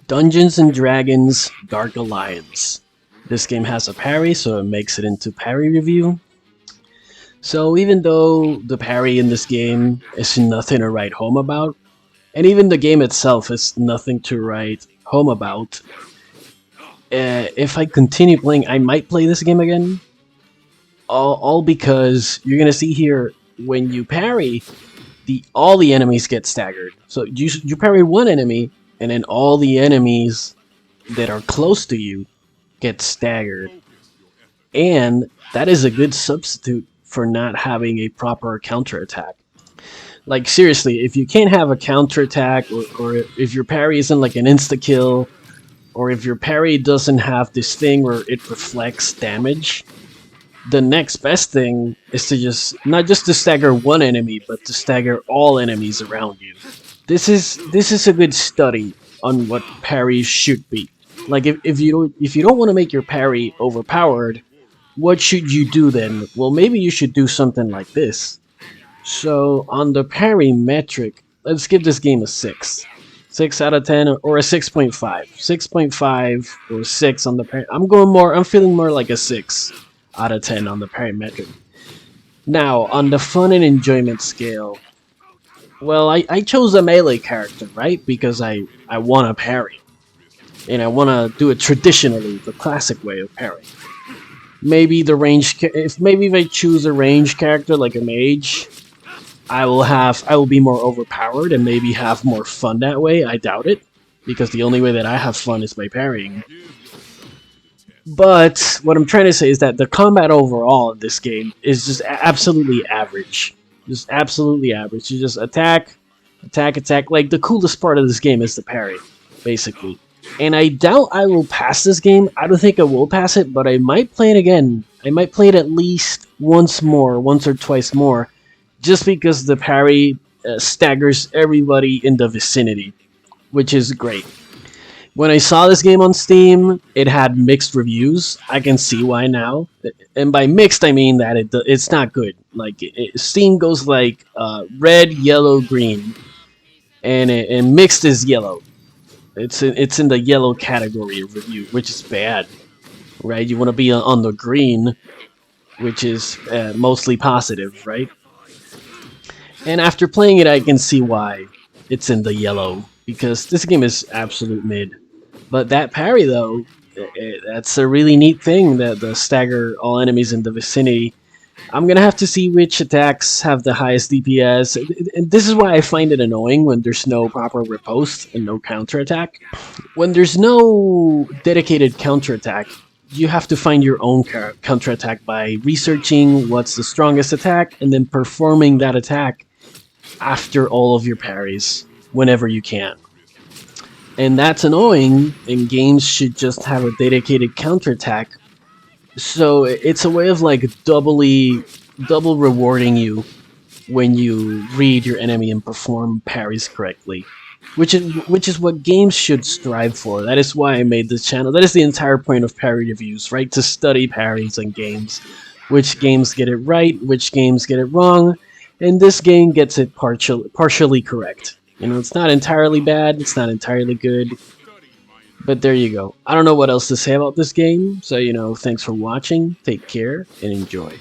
Dungeons and Dragons Dark Alliance. This game has a parry, so it makes it into parry review. So even though the parry in this game is nothing to write home about, and even the game itself is nothing to write home about, if I continue playing, I might play this game again. All because you're gonna see here when you parry, all the enemies get staggered. So you parry one enemy, and then all the enemies that are close to you get staggered. And that is a good substitute for not having a proper counterattack. Like seriously, if you can't have a counterattack, or if your parry isn't like an insta-kill, or if your parry doesn't have this thing where it reflects damage, the next best thing is to not just to stagger one enemy, but to stagger all enemies around you. This is a good study on what parries should be. Like if you don't want to make your parry overpowered, what should you do then? Well, maybe you should do something like this. So on the parry metric, let's give this game a 6. 6 out of 10 or a 6.5. 6.5 or 6 on the parry. I'm feeling more like a 6 out of 10 on the parry metric. Now, on the fun and enjoyment scale, well, I chose a melee character, right? Because I want to parry. And I want to do it traditionally, the classic way of parrying. Maybe if I choose a range character like a mage, I will be more overpowered and maybe have more fun that way. I doubt it, because the only way that I have fun is by parrying. But what I'm trying to say is that the combat overall in this game is just absolutely average. Just absolutely average. You just attack, attack, attack. Like, the coolest part of this game is the parry, basically. And I doubt I will pass this game. I don't think I will pass it, but I might play it again. I might play it at least once or twice more, just because the parry staggers everybody in the vicinity, which is great. When I saw this game on Steam, it had mixed reviews. I can see why now. And by mixed, I mean that it's not good. Like, Steam goes like red, yellow, green, and mixed is yellow. It's in the yellow category of review, which is bad, right? You want to be on the green, which is mostly positive, right? And after playing it, I can see why it's in the yellow, because this game is absolute mid. But that parry, though, that's a really neat thing, that the stagger all enemies in the vicinity. I'm gonna have to see which attacks have the highest DPS, and this is why I find it annoying when there's no proper riposte and no counterattack. When there's no dedicated counterattack, you have to find your own counterattack by researching what's the strongest attack and then performing that attack after all of your parries, whenever you can. And that's annoying, and games should just have a dedicated counterattack. So it's a way of like double rewarding you when you read your enemy and perform parries correctly, which is what games should strive for. That is why I made this channel. That is the entire point of parry reviews, right? To study parries in games, which games get it right, which games get it wrong, and this game gets it partially correct. You know, it's not entirely bad, it's not entirely good, but there you go. I don't know what else to say about this game, so, thanks for watching, take care, and enjoy.